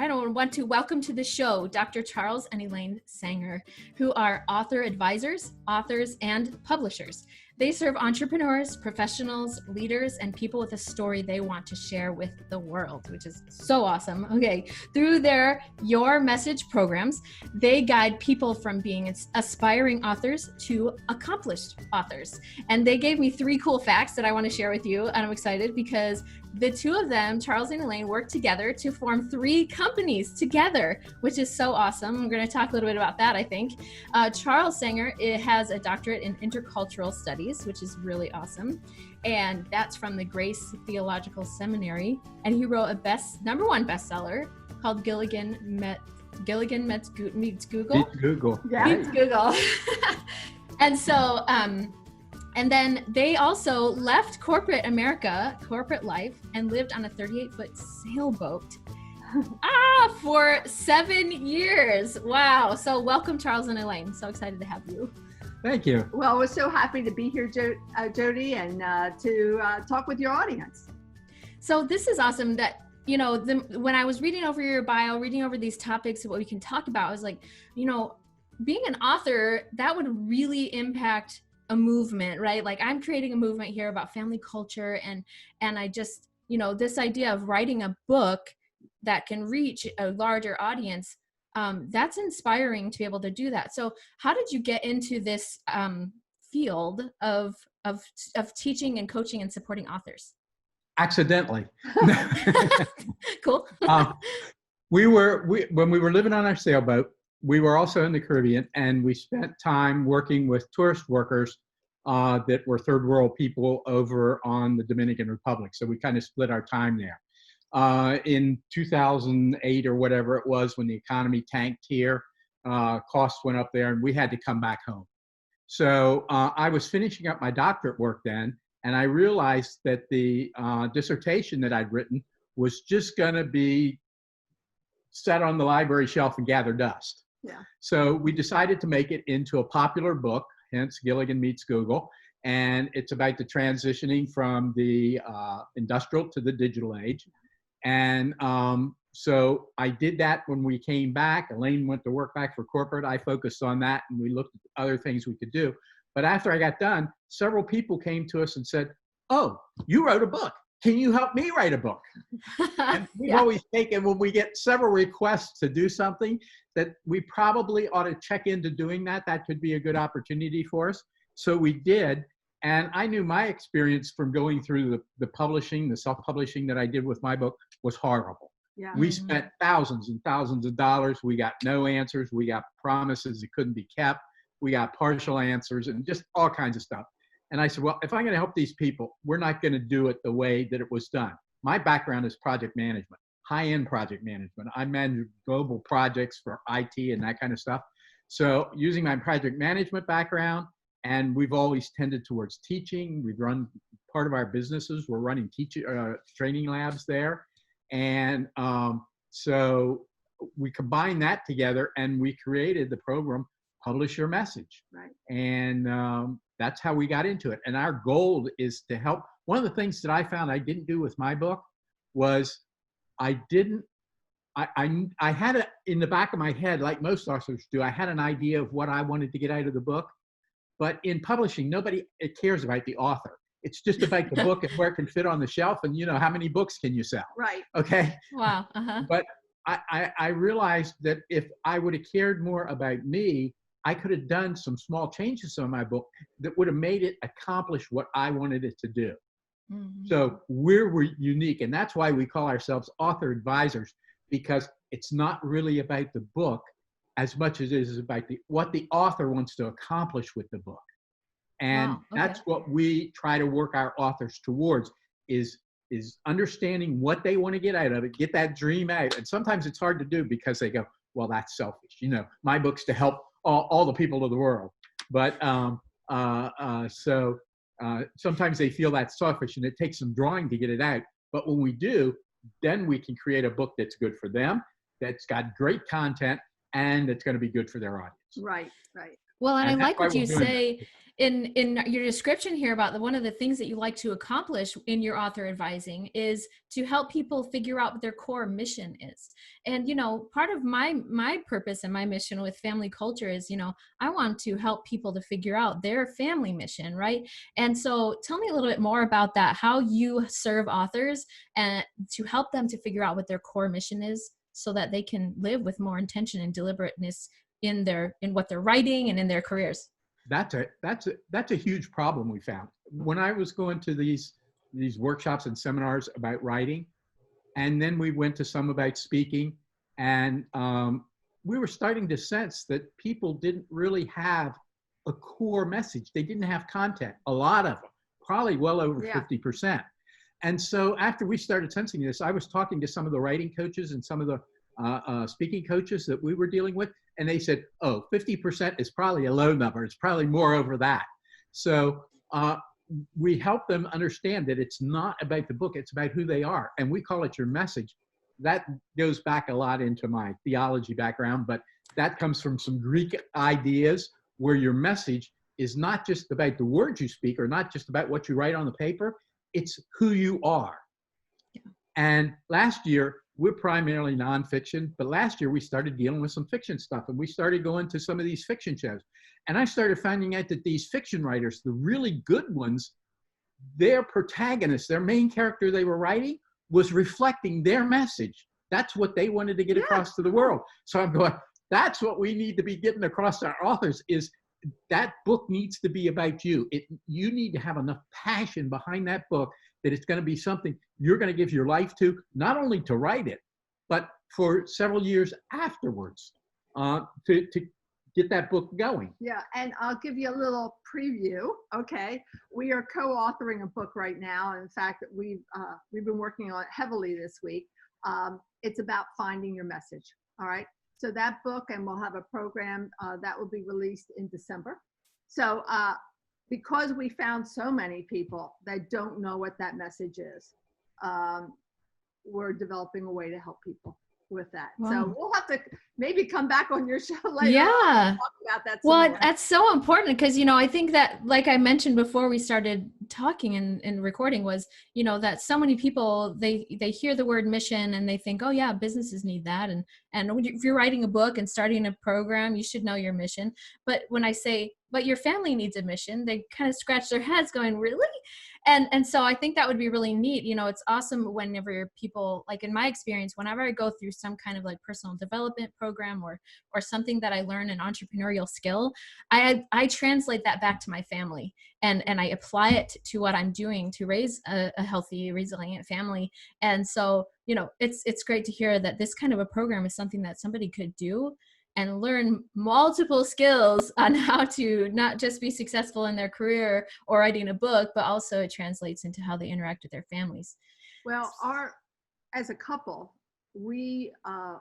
I don't want to welcome to the show Dr. Charles and Elaine Sanger, who are author advisors, authors, and publishers. They serve entrepreneurs, professionals, leaders, and people with a story they want to share with the world, which is so awesome. Okay, through their Your Message programs, they guide people from being aspiring authors to accomplished authors. And they gave me 3 cool facts that I want to share with you, and I'm excited because the 2 of them, Charles and Elaine, worked together to form 3 companies together, which is so awesome. I'm going to talk a little bit about that, I think. Charles Sanger has a doctorate in Intercultural Studies, which is really awesome. And that's from the Grace Theological Seminary. And he wrote a #1 bestseller called Gilligan Mets Google. Meets Google. Yeah. Meets Google. And so, and then they also left corporate America, corporate life, and lived on a 38-foot sailboat for 7 years. Wow. So welcome, Charles and Elaine. So excited to have you. Thank you. Well, we're so happy to be here, Jody, and to talk with your audience. So this is awesome that, you know, when I was reading over your bio, reading over these topics of what we can talk about, I was like, you know, being an author, that would really impact a movement, right? Like I'm creating a movement here about family culture, and I just, you know, this idea of writing a book that can reach a larger audience, that's inspiring to be able to do that. So how did you get into this field of teaching and coaching and supporting authors? Accidentally. Cool. When we were living on our sailboat, we were also in the Caribbean, and we spent time working with tourist workers that were third world people over on the Dominican Republic. So we kind of split our time there. In 2008 or whatever it was, when the economy tanked here, costs went up there, and we had to come back home. So I was finishing up my doctorate work then, and I realized that the dissertation that I'd written was just going to be set on the library shelf and gather dust. Yeah. So we decided to make it into a popular book, hence Gilligan Meets Google, and it's about the transitioning from the industrial to the digital age. And so I did that when we came back. Elaine went to work back for corporate. I focused on that, and we looked at other things we could do. But after I got done, several people came to us and said, "Oh, you wrote a book. Can you help me write a book?" And we've always taken, when we get several requests to do something, that we probably ought to check into doing that. That could be a good opportunity for us. So we did. And I knew my experience from going through the publishing, the self-publishing that I did with my book was horrible. Yeah. We spent thousands and thousands of dollars. We got no answers. We got promises that couldn't be kept. We got partial answers and just all kinds of stuff. And I said, well, if I'm going to help these people, we're not going to do it the way that it was done. My background is project management, high-end project management. I manage global projects for IT and that kind of stuff. So using my project management background, and we've always tended towards teaching. We've run part of our businesses. We're running training labs there. And so we combined that together, and we created the program, Publish Your Message. Right. And that's how we got into it. And our goal is to help. One of the things that I found I didn't do with my book was I had it in the back of my head, like most authors do. I had an idea of what I wanted to get out of the book. But in publishing, nobody cares about the author. It's just about the book and where it can fit on the shelf, and, you know, how many books can you sell? Right. Okay. Wow. Uh-huh. But I realized that if I would have cared more about me, I could have done some small changes on my book that would have made it accomplish what I wanted it to do. Mm-hmm. So we're unique, and that's why we call ourselves author advisors, because it's not really about the book as much as it is about what the author wants to accomplish with the book. And that's what we try to work our authors towards, is understanding what they want to get out of it, get that dream out. And sometimes it's hard to do because they go, well, that's selfish. You know, my book's to help all the people of the world. But sometimes they feel that's selfish, and it takes some drawing to get it out. But when we do, then we can create a book that's good for them, that's got great content, and it's going to be good for their audience. Right, right. Well, and I that's like why what we're you doing that. say in your description here about one of the things that you like to accomplish in your author advising is to help people figure out what their core mission is. And, part of my purpose and my mission with family culture is, I want to help people to figure out their family mission, right? And so tell me a little bit more about that, how you serve authors and to help them to figure out what their core mission is so that they can live with more intention and deliberateness in what they're writing and in their careers. That's a huge problem we found when I was going to these workshops and seminars about writing, and then we went to some about speaking, and we were starting to sense that people didn't really have a core message. They didn't have content. A lot of them, probably well over 50%. And so after we started sensing this, I was talking to some of the writing coaches and some of the speaking coaches that we were dealing with. And they said, 50% is probably a low number. It's probably more over that. So we help them understand that it's not about the book. It's about who they are. And we call it your message. That goes back a lot into my theology background, but that comes from some Greek ideas where your message is not just about the words you speak or not just about what you write on the paper. It's who you are. Yeah. And last year, we're primarily nonfiction, but last year we started dealing with some fiction stuff, and we started going to some of these fiction shows. And I started finding out that these fiction writers, the really good ones, their protagonist, their main character they were writing was reflecting their message. That's what they wanted to get across to the world. So I'm going, that's what we need to be getting across to our authors is that book needs to be about you. You need to have enough passion behind that book that it's going to be something you're going to give your life to, not only to write it, but for several years afterwards to get that book going. Yeah, and I'll give you a little preview, okay? We are co-authoring a book right now. In fact, we've been working on it heavily this week. It's about finding your message, all right? So that book, and we'll have a program that will be released in December. So because we found so many people that don't know what that message is, we're developing a way to help people with that. Wow. So we'll have to maybe come back on your show later on and talk about that. Well, that's so important because, I think that, like I mentioned before we started talking and recording was, that so many people, they hear the word mission and they think, oh yeah, businesses need that. And if you're writing a book and starting a program, you should know your mission. But when I say, but your family needs a mission, they kind of scratch their heads going, really? And so I think that would be really neat. It's awesome whenever people, like in my experience, whenever I go through some kind of like personal development program or something that I learn an entrepreneurial skill, I translate that back to my family and I apply it to what I'm doing to raise a healthy, resilient family. And so, it's great to hear that this kind of a program is something that somebody could do and learn multiple skills on how to not just be successful in their career or writing a book, but also it translates into how they interact with their families. Well, as a couple, we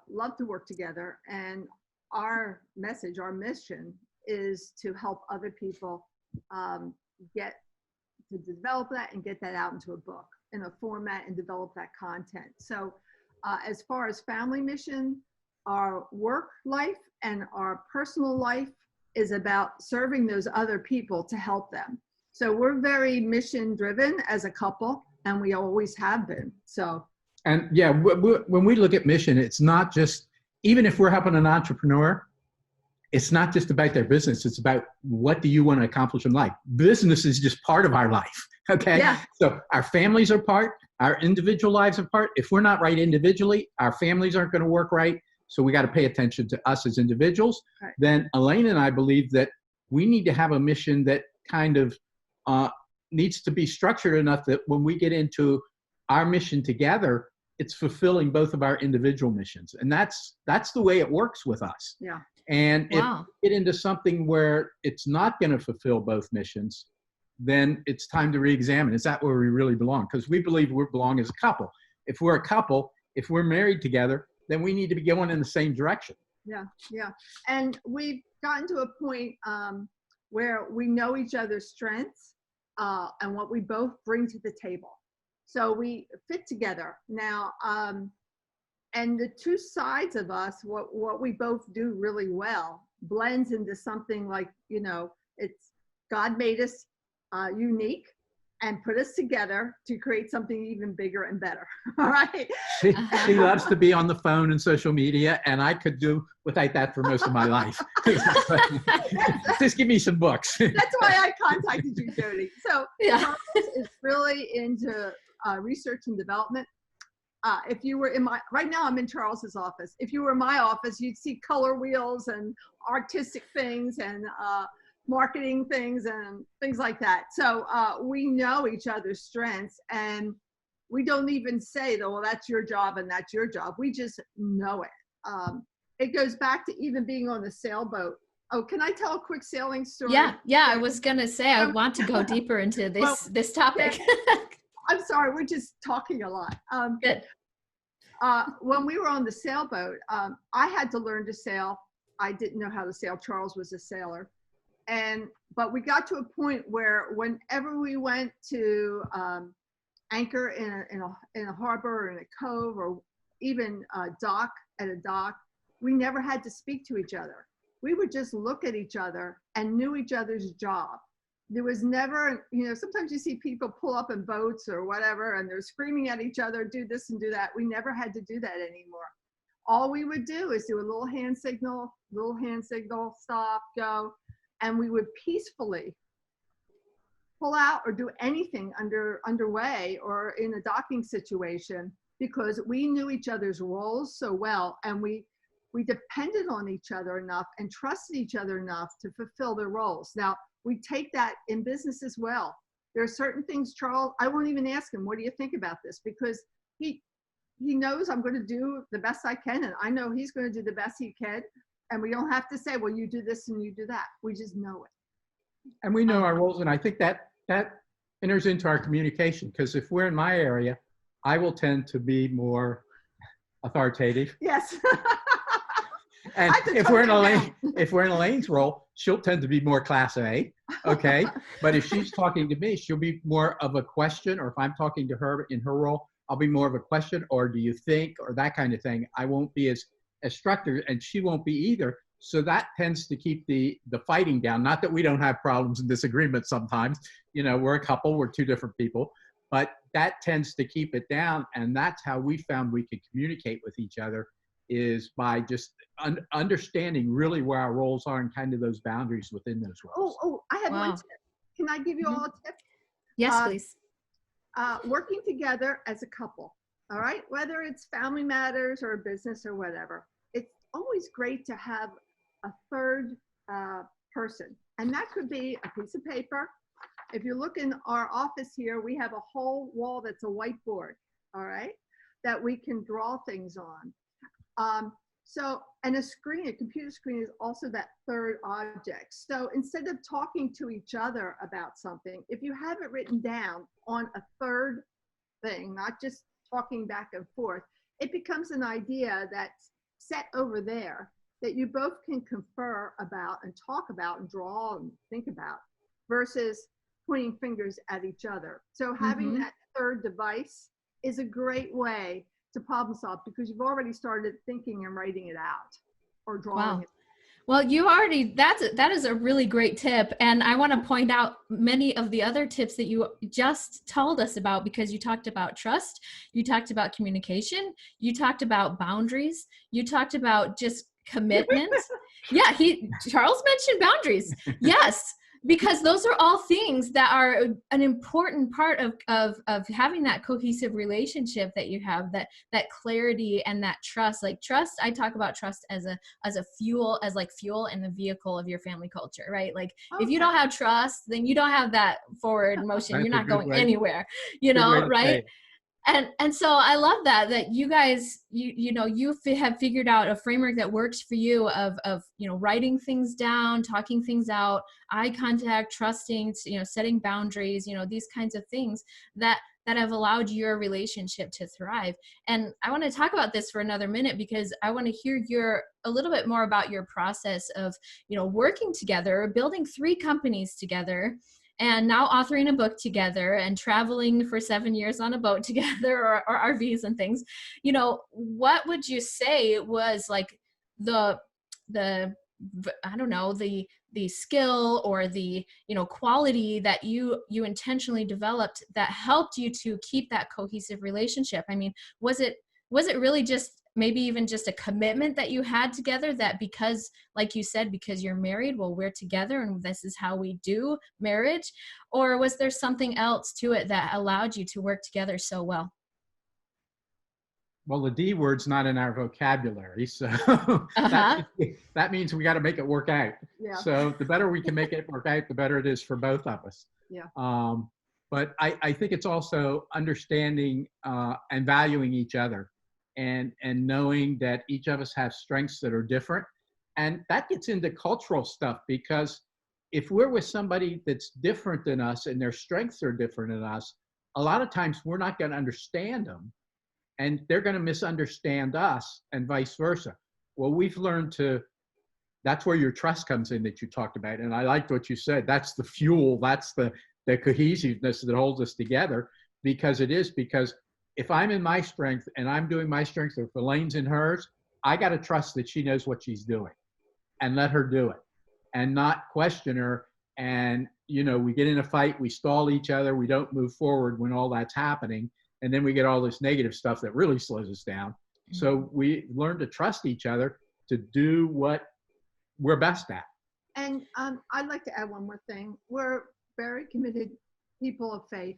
love to work together, and our message, our mission is to help other people get to develop that and get that out into a book in a format and develop that content. So as far as family mission, our work life and our personal life is about serving those other people to help them. So we're very mission driven as a couple, and we always have been. So. And yeah, when we look at mission, it's not just, even if we're helping an entrepreneur, it's not just about their business. It's about what do you want to accomplish in life. Business is just part of our life. Okay. Yeah. So our families are part, our individual lives are part. If we're not right individually, our families aren't going to work right. So we got to pay attention to us as individuals. Right. Then Elaine and I believe that we need to have a mission that kind of needs to be structured enough that when we get into our mission together, it's fulfilling both of our individual missions. And that's the way it works with us. Yeah. And if we get into something where it's not going to fulfill both missions, then it's time to re-examine. Is that where we really belong? Because we believe we belong as a couple. If we're a couple, if we're married together, then we need to be going in the same direction. Yeah, yeah. And we've gotten to a point where we know each other's strengths and what we both bring to the table. So we fit together now. And the two sides of us, what we both do really well blends into something like, it's God made us unique and put us together to create something even bigger and better. All right. She loves to be on the phone and social media, and I could do without that for most of my life. Just give me some books. That's why I contacted you, Jody. So Charles is really into research and development. If you were right now I'm in Charles's office. If you were in my office, you'd see color wheels and artistic things and marketing things and things like that. So we know each other's strengths, and we don't even say that, well, that's your job and that's your job. We just know it. It goes back to even being on the sailboat. Oh, can I tell a quick sailing story? Yeah. I was gonna say I want to go deeper into this topic. Yeah. I'm sorry, we're just talking a lot. Good. When we were on the sailboat, I had to learn to sail. I didn't know how to sail. Charles was a sailor. But we got to a point where whenever we went to anchor in a harbor or in a cove or even dock at a dock, we never had to speak to each other. We would just look at each other and knew each other's job. There was never, sometimes you see people pull up in boats or whatever, and they're screaming at each other, do this and do that. We never had to do that anymore. All we would do is do a little hand signal, stop, go. And we would peacefully pull out or do anything underway or in a docking situation, because we knew each other's roles so well, and we depended on each other enough and trusted each other enough to fulfill their roles. Now, we take that in business as well. There are certain things, Charles, I won't even ask him, what do you think about this? Because he knows I'm going to do the best I can, and I know he's going to do the best he can. And we don't have to say, well, you do this and you do that. We just know it. And we know our roles, and I think that enters into our communication, because if we're in my area, I will tend to be more authoritative. Yes. And if we're in Elaine's role, she'll tend to be more class A, okay? But if she's talking to me, she'll be more of a question, or if I'm talking to her in her role, I'll be more of a question, or do you think, or that kind of thing. I won't be as structured, and she won't be either. So that tends to keep the fighting down. Not that we don't have problems and disagreements sometimes. We're a couple, we're two different people, but that tends to keep it down. And that's how we found we could communicate with each other, is by just understanding really where our roles are and kind of those boundaries within those roles. Oh, I have one tip. Can I give you all a tip? Yes, please. Working together as a couple, all right? Whether it's family matters or business or whatever, it's always great to have a third person. And that could be a piece of paper. If you look in our office here, we have a whole wall that's a whiteboard, all right, that we can draw things on. And a computer screen is also that third object. So instead of talking to each other about something, if you have it written down on a third thing, not just talking back and forth, it becomes an idea that's set over there that you both can confer about and talk about and draw and think about, versus pointing fingers at each other. So having that third device is a great way to problem solve, because you've already started thinking and writing it out or drawing it. Well, that is a really great tip. And I want to point out many of the other tips that you just told us about, because you talked about trust, you talked about communication, you talked about boundaries, you talked about just commitment. Yeah, Charles mentioned boundaries. Yes. Because those are all things that are an important part of having that cohesive relationship that you have, that clarity and that trust. Like trust, I talk about trust as a fuel in the vehicle of your family culture, right? Like if you don't have trust, then you don't have that forward motion. You're not going anywhere, right? And so I love that you guys, you have figured out a framework that works for you of writing things down, talking things out, eye contact, trusting, setting boundaries, these kinds of things that have allowed your relationship to thrive. And I want to talk about this for another minute, because I want to hear a little bit more about your process of, working together, building 3 companies together, and now authoring a book together and traveling for 7 years on a boat together, or RVs and things. What would you say was like the I don't know, the skill or the, quality that you intentionally developed that helped you to keep that cohesive relationship? I mean, was it really just maybe even just a commitment that you had together, that because, like you said, because you're married, well, we're together and this is how we do marriage? Or was there something else to it that allowed you to work together so well? Well, the D word's not in our vocabulary, so Uh-huh. that means we got to make it work out. Yeah. So the better we can make it work out, the better it is for both of us. Yeah. But I think it's also understanding and valuing each other, and knowing that each of us have strengths that are different. And that gets into cultural stuff, because if we're with somebody that's different than us and their strengths are different than us, a lot of times we're not going to understand them, and they're going to misunderstand us, and vice versa. Well, we've learned that's where your trust comes in that you talked about. And I liked what you said. That's the fuel. That's the cohesiveness that holds us together, because if I'm in my strength and I'm doing my strength, or if Elaine's in hers, I got to trust that she knows what she's doing, and let her do it, and not question her. And, we get in a fight, we stall each other, we don't move forward when all that's happening. And then we get all this negative stuff that really slows us down. So we learn to trust each other to do what we're best at. And I'd like to add one more thing. We're very committed people of faith.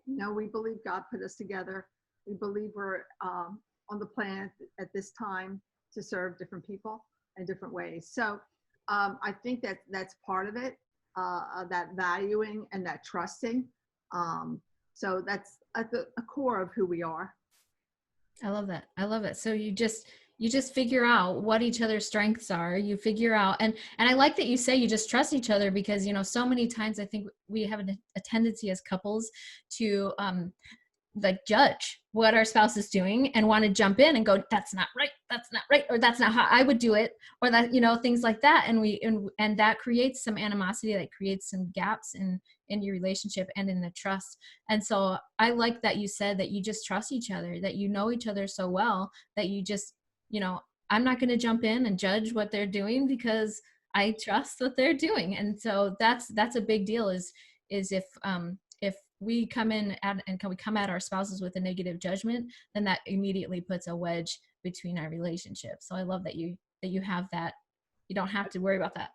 We believe God put us together. We believe we're on the planet at this time to serve different people in different ways. So I think that's part of it, that valuing and that trusting. So that's at the core of who we are. I love that. I love it. So you just figure out what each other's strengths are. You figure out, and I like that you say you just trust each other, because, so many times I think we have a tendency as couples to judge what our spouse is doing and want to jump in and go, that's not right, or that's not how I would do it, or that, things like that. And that creates some animosity, that creates some gaps in your relationship and in the trust. And so I like that you said that you just trust each other, that you know each other so well that you just, I'm not going to jump in and judge what they're doing, because I trust what they're doing. And so that's a big deal, is if we come in and we come at our spouses with a negative judgment, then that immediately puts a wedge between our relationship. So I love that you have that. You don't have to worry about that.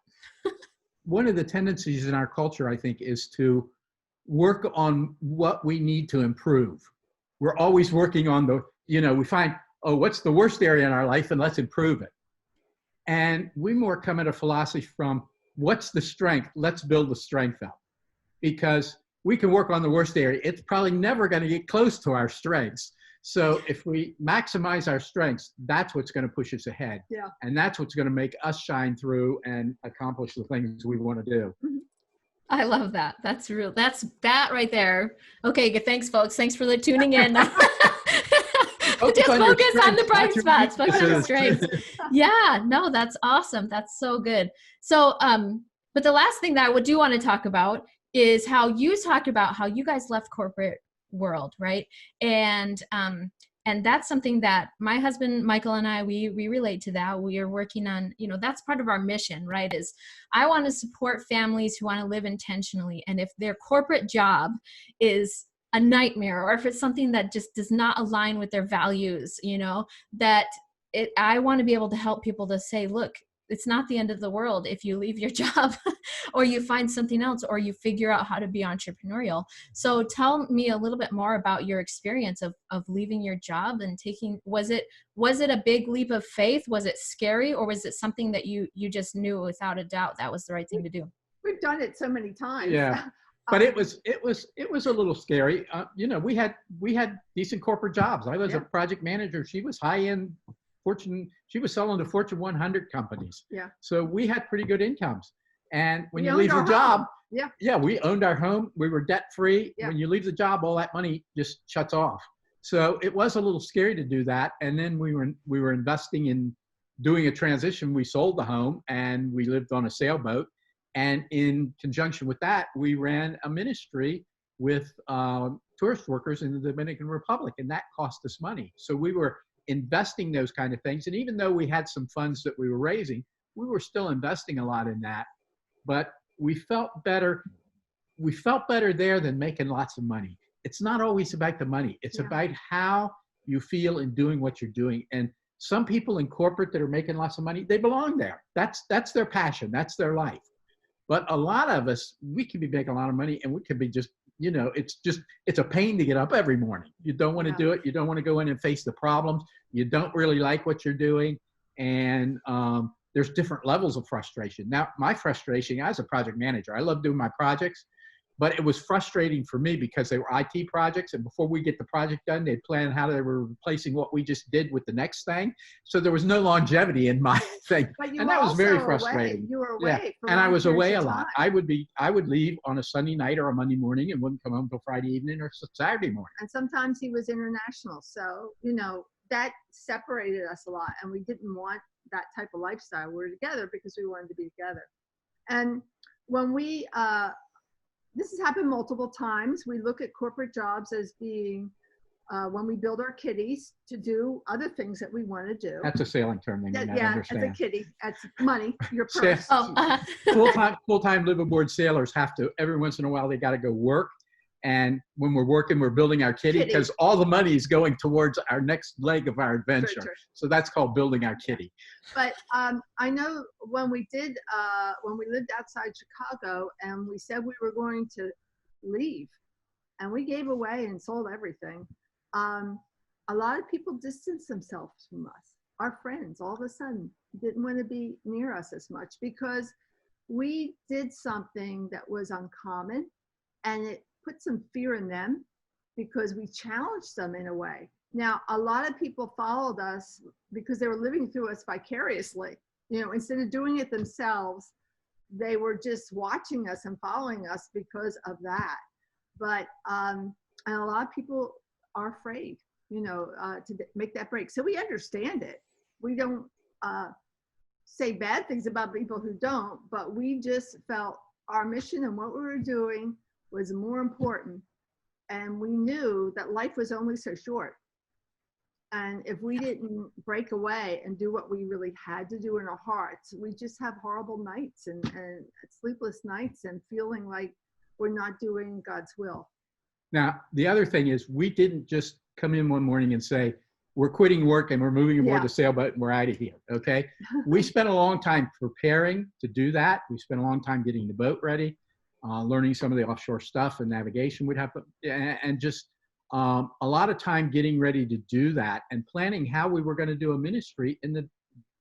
One of the tendencies in our culture, I think, is to work on what we need to improve. We're always working on we find, what's the worst area in our life, and let's improve it. And we more come at a philosophy from, what's the strength? Let's build the strength up. Because we can work on the worst area. It's probably never going to get close to our strengths. So if we maximize our strengths, that's what's going to push us ahead. Yeah. And that's what's going to make us shine through and accomplish the things we want to do. I love that. That's real. That's that right there. Okay, good. Thanks, folks. Thanks for tuning in. Just focus on the bright spots. Focus on the strengths. Yeah, no, that's awesome. That's so good. So, but the last thing that I do want to talk about is how you talked about how you guys left corporate world, right? And that's something that my husband Michael and I we relate to. That we are working on, that's part of our mission, right? Is I want to support families who want to live intentionally, and if their corporate job is a nightmare, or if it's something that just does not align with their values, I want to be able to help people to say, look, it's not the end of the world if you leave your job or you find something else, or you figure out how to be entrepreneurial. So tell me a little bit more about your experience of leaving your job and was it a big leap of faith? Was it scary, or was it something that you just knew without a doubt that was the right thing to do? We've done it so many times. Yeah. But it was a little scary. We had decent corporate jobs. I was a project manager. She was high-end Fortune. She was selling to Fortune 100 companies. Yeah. So we had pretty good incomes. And when you owned leave your our job, home. we owned our home. We were debt-free. Yeah. When you leave the job, all that money just shuts off. So it was a little scary to do that. And then we were investing in doing a transition. We sold the home and we lived on a sailboat. And in conjunction with that, we ran a ministry with tourist workers in the Dominican Republic, and that cost us money. So we were investing those kind of things. And even though we had some funds that we were raising, we were still investing a lot in that, but we felt better. We felt better there than making lots of money. It's not always about the money. It's about how you feel in doing what you're doing. And some people in corporate that are making lots of money, they belong there. That's their passion. That's their life. But a lot of us, we can be making a lot of money and we can be just, it's a pain to get up every morning. You don't want to do it. You don't want to go in and face the problems. You don't really like what you're doing. And there's different levels of frustration. Now, my frustration as a project manager, I love doing my projects, but it was frustrating for me because they were IT projects. And before we get the project done, they'd plan how they were replacing what we just did with the next thing. So there was no longevity in my thing. And that was very frustrating. You were away. Yeah. And I was away a lot. I would leave on a Sunday night or a Monday morning and wouldn't come home till Friday evening or Saturday morning. And sometimes he was international. So, that separated us a lot. And we didn't want that type of lifestyle. We were together because we wanted to be together. And when we, this has happened multiple times. We look at corporate jobs as being when we build our kitties to do other things that we want to do. That's a sailing term. They may not understand. As a kitty, that's money, your purse. Full-time live aboard sailors have to, every once in a while, they got to go work. And when we're working, we're building our kitty because all the money is going towards our next leg of our adventure. So that's called building our kitty. But I know when we lived outside Chicago and we said we were going to leave and we gave away and sold everything, a lot of people distanced themselves from us. Our friends all of a sudden didn't want to be near us as much because we did something that was uncommon, and it put some fear in them because we challenged them in a way. Now, a lot of people followed us because they were living through us vicariously. Instead of doing it themselves, they were just watching us and following us because of that. But and a lot of people are afraid, to make that break. So we understand it. We don't say bad things about people who don't, but we just felt our mission and what we were doing was more important. And we knew that life was only so short. And if we didn't break away and do what we really had to do in our hearts, we just have horrible nights and sleepless nights and feeling like we're not doing God's will. Now, the other thing is we didn't just come in one morning and say, we're quitting work and we're moving aboard the sailboat and we're out of here, okay? We spent a long time preparing to do that. We spent a long time getting the boat ready, learning some of the offshore stuff and navigation we'd have, and just a lot of time getting ready to do that and planning how we were going to do a ministry in the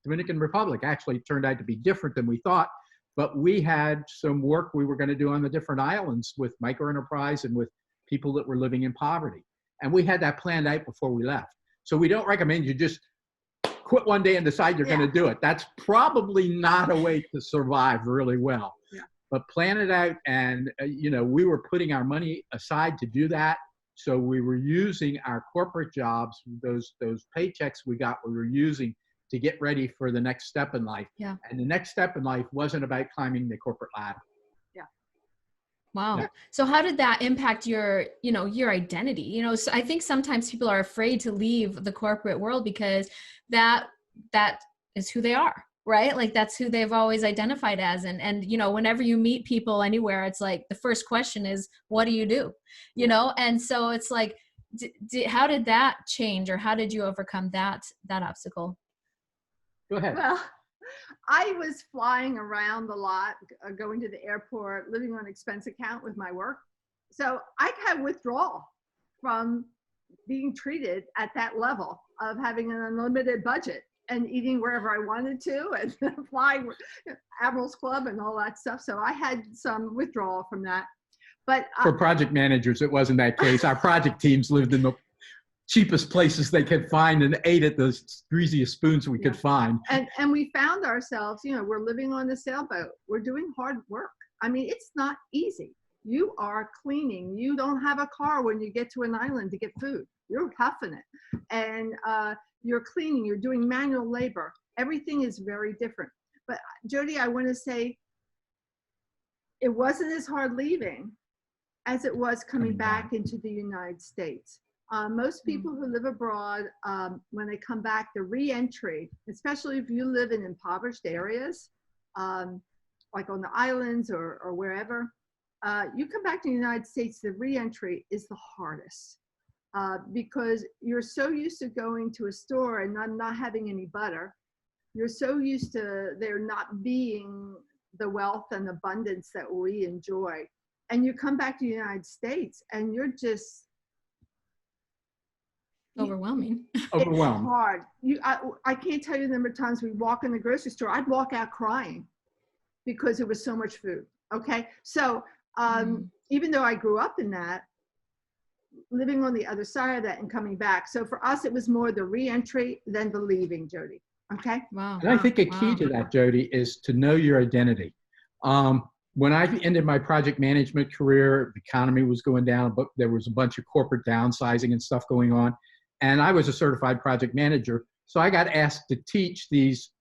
Dominican Republic. Actually, it turned out to be different than we thought, but we had some work we were going to do on the different islands with micro enterprise and with people that were living in poverty. And we had that planned out before we left. So we don't recommend you just quit one day and decide you're going to do it. That's probably not a way to survive really well. Yeah. But plan it out, and we were putting our money aside to do that. So we were using our corporate jobs, those paychecks we got, we were using to get ready for the next step in life. Yeah. And the next step in life wasn't about climbing the corporate ladder. Wow. Yeah. So how did that impact your identity? So I think sometimes people are afraid to leave the corporate world because that is who they are, right? Like that's who they've always identified as. And whenever you meet people anywhere, it's like the first question is, what do you do? And so it's like, how did that change, or how did you overcome that obstacle? Go ahead. Well, I was flying around a lot, going to the airport, living on expense account with my work. So I had withdrawal from being treated at that level of having an unlimited budget and eating wherever I wanted to and flying Admiral's Club and all that stuff. So I had some withdrawal from that. But for project managers, it wasn't that case. Our project teams lived in the cheapest places they could find and ate at the greasiest spoons we could find. And we found ourselves, we're living on the sailboat. We're doing hard work. I mean, it's not easy. You are cleaning. You don't have a car when you get to an island to get food. You're huffing it. And you're cleaning. You're doing manual labor. Everything is very different. But Jody, I want to say it wasn't as hard leaving as it was coming back into the United States. Most people who live abroad, when they come back, the re-entry, especially if you live in impoverished areas, like on the islands or wherever, you come back to the United States, the re-entry is the hardest because you're so used to going to a store and not having any butter. You're so used to there not being the wealth and abundance that we enjoy. And you come back to the United States and you're just overwhelming. Overwhelmed. It's hard. I can't tell you the number of times we walk in the grocery store, I'd walk out crying because it was so much food. Okay. So even though I grew up in that, living on the other side of that and coming back. So for us, it was more the re-entry than the leaving, Jody. Okay. Wow. And I think a key to that, Jody, is to know your identity. When I ended my project management career, the economy was going down, but there was a bunch of corporate downsizing and stuff going on. And I was a certified project manager. So I got asked to teach these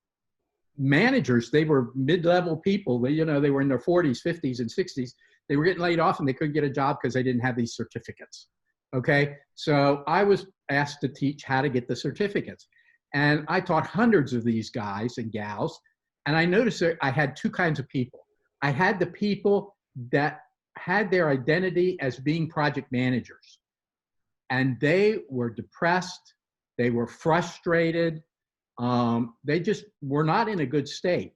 managers. They were mid-level people. They were in their 40s, 50s, and 60s. They were getting laid off and they couldn't get a job because they didn't have these certificates. Okay. So I was asked to teach how to get the certificates. And I taught hundreds of these guys and gals. And I noticed that I had two kinds of people. I had the people that had their identity as being project managers. And they were depressed. They were frustrated. They just were not in a good state.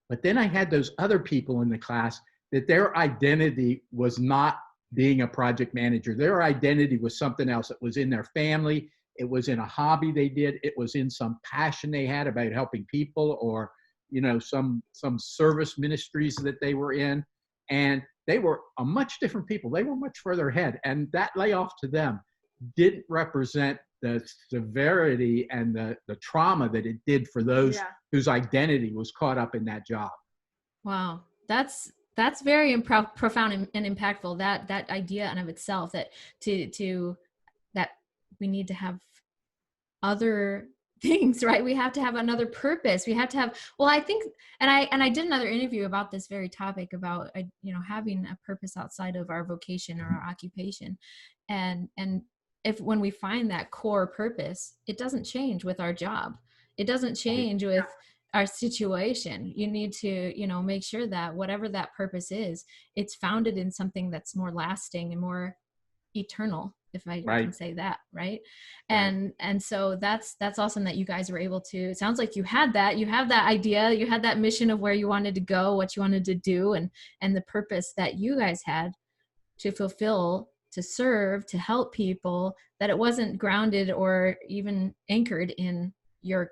But then I had those other people in the class that their identity was not being a project manager. Their identity was something else. It was in their family. It was in a hobby they did. It was in some passion they had about helping people or, some service ministries that they were in. And they were a much different people. They were much further ahead. And that layoff to them didn't represent the severity and the trauma that it did for those whose identity was caught up in that job. Wow. That's very profound and impactful. That idea in of itself, that that we need to have other things, right? We have to have another purpose. We have to have, I think, and I did another interview about this very topic about, having a purpose outside of our vocation or our occupation. And when we find that core purpose, it doesn't change with our job. It doesn't change with our situation. You need to, make sure that whatever that purpose is, it's founded in something that's more lasting and more eternal, if I can say that, right? And so that's awesome that you guys were able to. It sounds like you have that idea, you had that mission of where you wanted to go, what you wanted to do, and the purpose that you guys had to fulfill, to serve, to help people, that it wasn't grounded or even anchored in your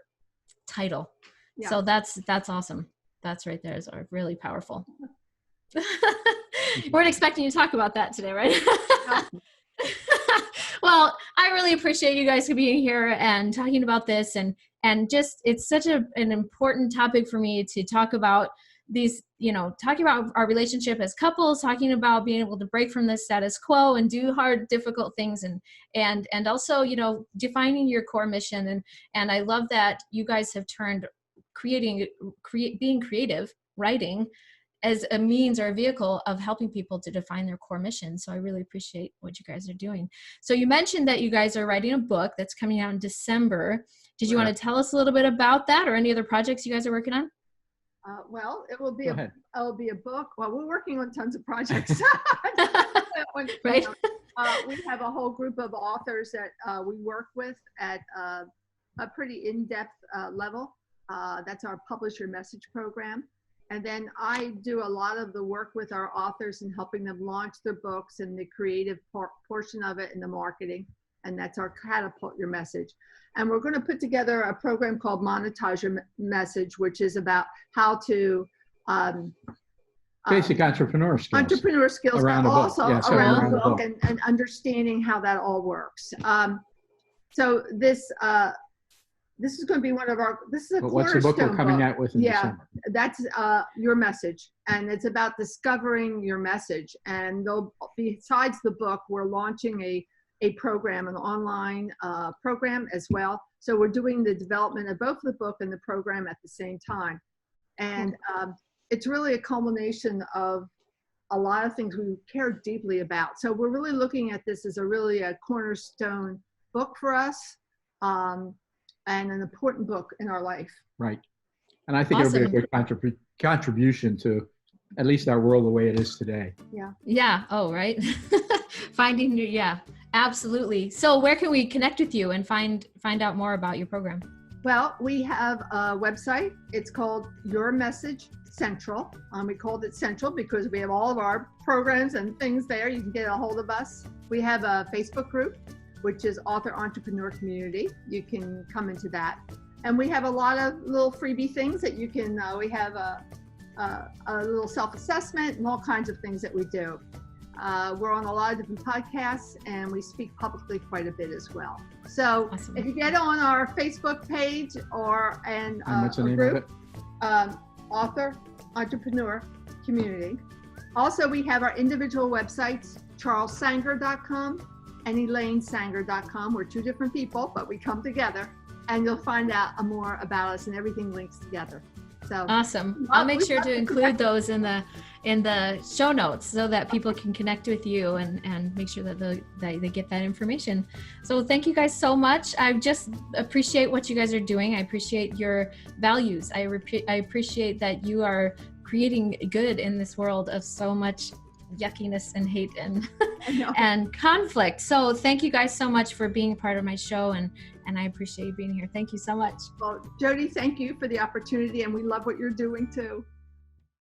title. Yeah. So that's awesome. That's right there is really powerful. Weren't expecting you to talk about that today, right? Well, I really appreciate you guys being here and talking about this, and just, it's such an important topic for me to talk about these, talking about our relationship as couples, talking about being able to break from the status quo and do hard, difficult things, and also, defining your core mission. And I love that you guys have turned being creative, writing, as a means or a vehicle of helping people to define their core mission. So I really appreciate what you guys are doing. So you mentioned that you guys are writing a book that's coming out in December. Did you want to tell us a little bit about that, or any other projects you guys are working on? Well, it will be a book. Well, we're working on tons of projects. Right. We have a whole group of authors that we work with at a pretty in-depth level. That's our Publish Your Message program. And then I do a lot of the work with our authors and helping them launch their books and the creative portion of it and the marketing. And that's our Catapult Your Message. And we're going to put together a program called Monetize Your Message, which is about how to basic entrepreneur skills around the also book. around the book and understanding how that all works. So this is going to be one of our, this is a what's the book we're coming out with in December? That's Your Message. And it's about discovering your message. And besides the book, we're launching a program, an online program as well. So we're doing the development of both the book and the program at the same time. And it's really a culmination of a lot of things we care deeply about. So we're really looking at this as a cornerstone book for us, and an important book in our life. Right. And I think Awesome. it'll be a great contribution to at least our world the way it is today. Yeah. Yeah. Oh, right. Finding new. Yeah, absolutely. So where can we connect with you and find out more about your program? Well, we have a website. It's called Your Message Central. We called it Central because we have all of our programs and things there. You can get a hold of us. We have a Facebook group, which is Author Entrepreneur Community. You can come into that. And we have a lot of little freebie things that you can, we have a little self-assessment and all kinds of things that we do. We're on a lot of different podcasts, and we speak publicly quite a bit as well. So Awesome. if you get on our Facebook page and what's the name group, of it? Author Entrepreneur Community. Also, we have our individual websites, charlesanger.com and elainesanger.com. We're two different people, but we come together, and you'll find out more about us, and everything links together. So awesome. I'll make sure to include those in the show notes so that people can connect with you and make sure that they get that information. So thank you guys so much. I just appreciate what you guys are doing. I appreciate your values. I appreciate that you are creating good in this world of so much yuckiness and hate and conflict. So thank you guys so much for being a part of my show, and I appreciate you being here. Thank you so much. Well, Jody, thank you for the opportunity, and we love what you're doing too.